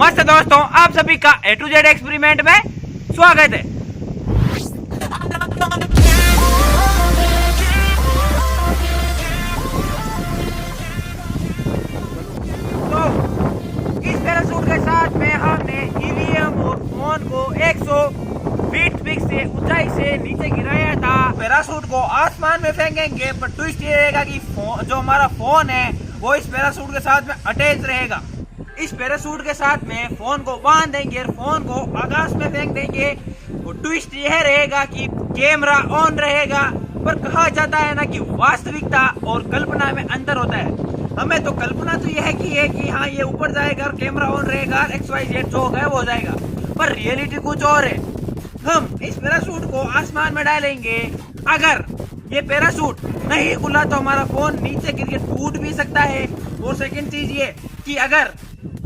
नमस्ते दोस्तों, आप सभी का A to Z एक्सपेरिमेंट में स्वागत है। तो इस पैराशूट के साथ में हमने हीलियम और फोन को 100 फीट फिक्स से ऊंचाई से नीचे गिराया था। पैराशूट को आसमान में फेंकेंगे, पर ट्विस्ट ये रहेगा कि जो हमारा फोन है वो इस पैराशूट के साथ में अटैच रहेगा। इस पैराशूट के साथ में फोन को बांध देंगे और फोन को आकाश में फेंक देंगे। और ट्विस्ट यह रहेगा कि कैमरा ऑन रहेगा, पर कहा जाता है ना कि वास्तविकता और कल्पना में अंतर होता है। हमें तो कल्पना तो यह की है कि हाँ ये ऊपर जाएगा और कैमरा ऑन रहेगा, XYZ जो होगा वो हो जाएगा, पर रियलिटी कुछ और है। हम इस पैराशूट को आसमान में डालेंगे, अगर ये पैराशूट नहीं खुला तो हमारा फोन नीचे गिर के टूट भी सकता है। और सेकंड चीज ये कि अगर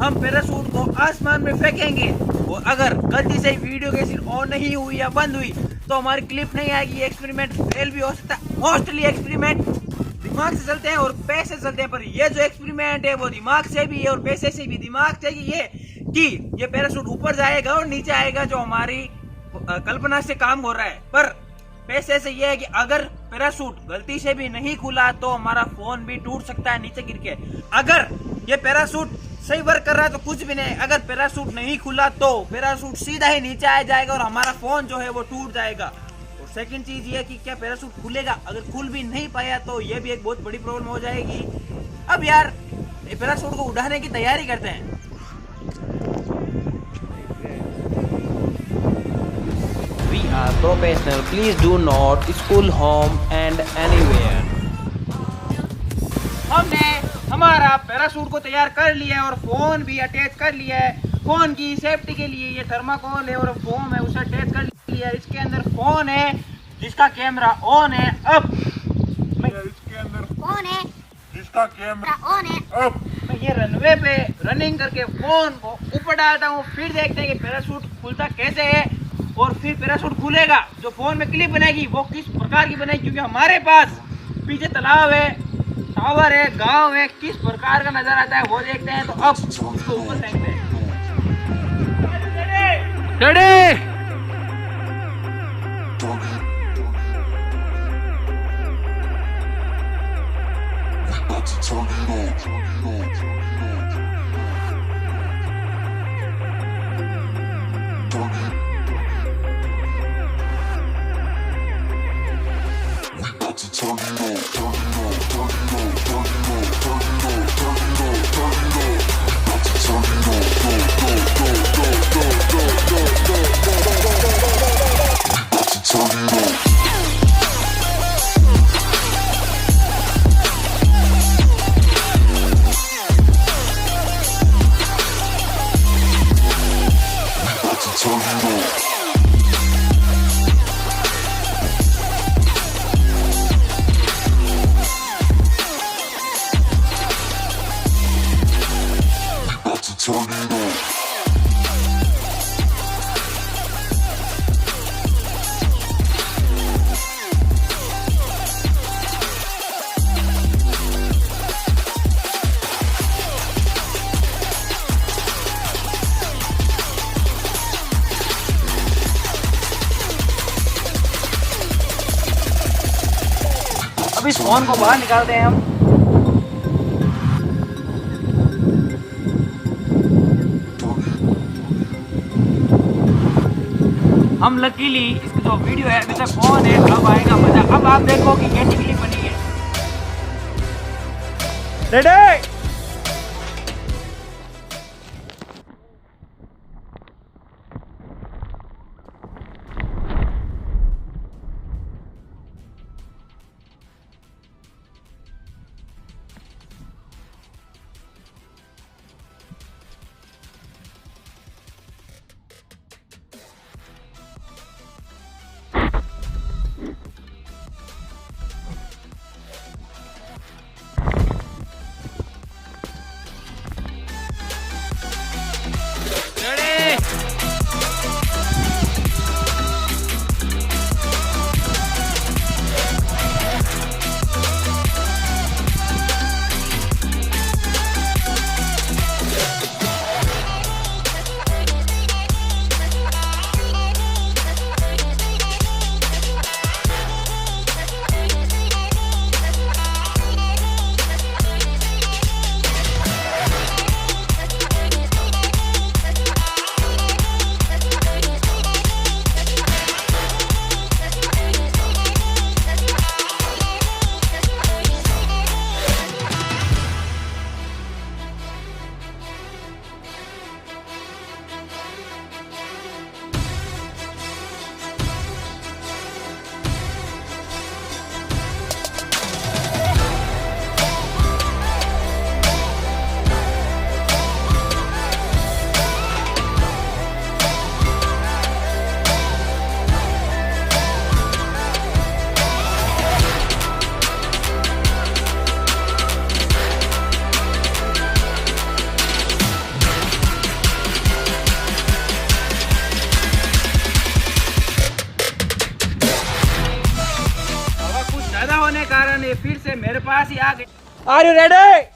हम पैराशूट को आसमान में फेंकेंगे और अगर गलती से वीडियो के सीन ऑन नहीं हुई या बंद हुई तो हमारी क्लिप नहीं आएगी। एक्सपेरिमेंट फेल भी हो सकता है। मोस्टली एक्सपेरिमेंट दिमाग से चलते हैं और पैसे से चलते हैं, पर ये जो एक्सपेरिमेंट है वो दिमाग से भी है और पैसे से भी। दिमाग से ये कि ये पैराशूट ऊपर जाएगा और नीचे आएगा, जो हमारी कल्पना से काम हो रहा है। पर पैसे से ये है कि अगर पैराशूट गलती से भी नहीं खुला तो हमारा फोन भी टूट सकता है नीचे गिर के। अगर ये पैराशूट सही वर्क कर रहा है तो कुछ भी नहीं, अगर पैराशूट नहीं खुला तो पैराशूट सीधा ही नीचे आ जाएगा और हमारा फोन जो है वो टूट जाएगा। और सेकंड चीज ये कि क्या पैराशूट खुलेगा, अगर खुल भी नहीं पाया तो ये भी एक बहुत बड़ी प्रॉब्लम हो जाएगी। अब यार ये पैराशूट को उड़ाने की तैयारी करते हैं। We are professional. Please do not school, home and anywhere. हमने हमारा पैराशूट को तैयार कर लिया है और फोन भी अटैच कर लिया है। फोन की सेफ्टी के लिए ये थर्माकोल है और फोम है, उसे अटैच कर लिया है। इसके अंदर फोन है जिसका कैमरा ऑन है। अब इसके अंदर कौन है जिसका कैमरा ऑन है? अब मैं ये रनवे पे रनिंग करके फोन को ऊपर डालता हूँ, फिर देखते हैं कि पैराशूट खुलता कैसे है। और फिर पैराशूट खुलेगा, जो फोन में क्लिप बनेगी वो किस प्रकार की बनेगी, क्योंकि हमारे पास पीछे तालाब है, टावर है, गांव है, किस प्रकार का नजर आता है वो देखते हैं। तो अब उसको ऊपर फेंकते हैं। अब इस फोन को बाहर निकालते हैं हम। हम लकीली इसकी जो वीडियो है अभी तक फोन है, अब आएगा मजा। अब आप देखो कि कैसी क्लिप बनी है। रेडी? होने कारण ये फिर से मेरे पास ही आ गए। Are you ready?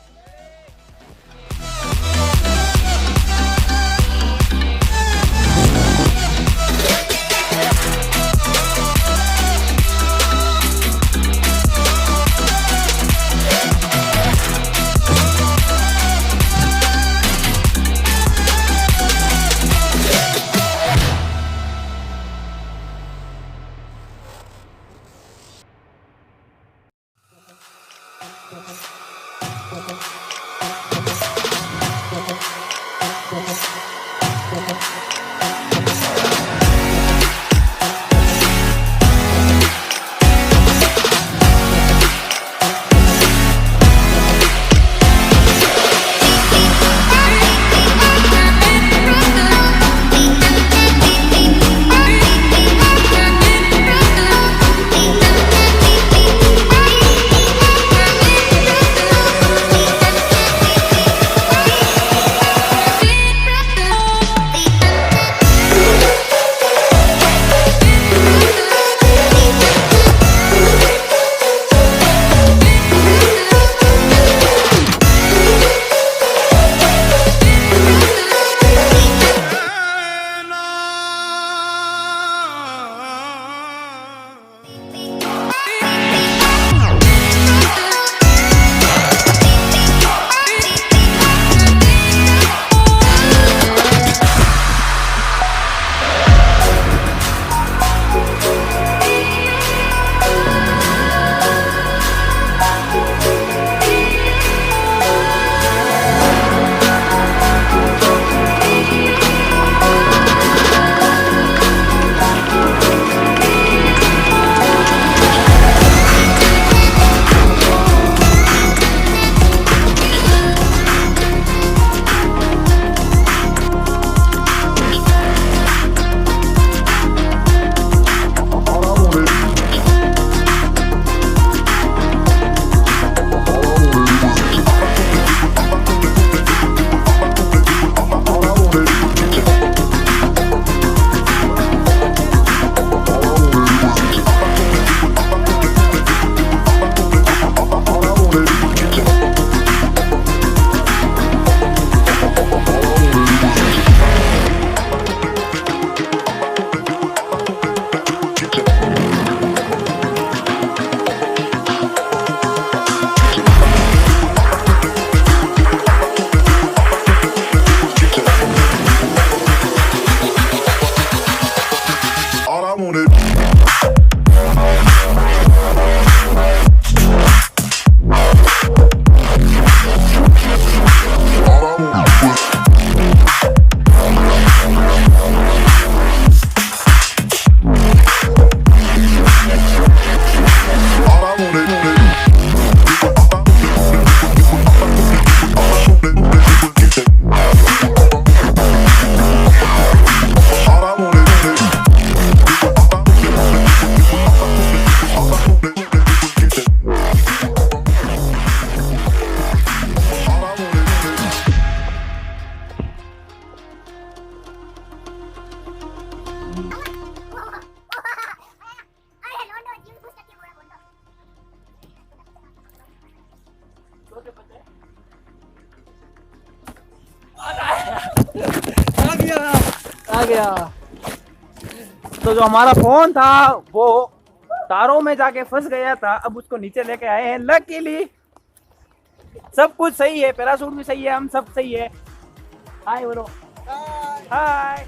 आ गया। तो जो हमारा फोन था वो तारों में जाके फंस गया था, अब उसको नीचे लेके आए हैं। लकीली सब कुछ सही है, पैराशूट भी सही है, हम सब सही है। हाय बोलो। हाय।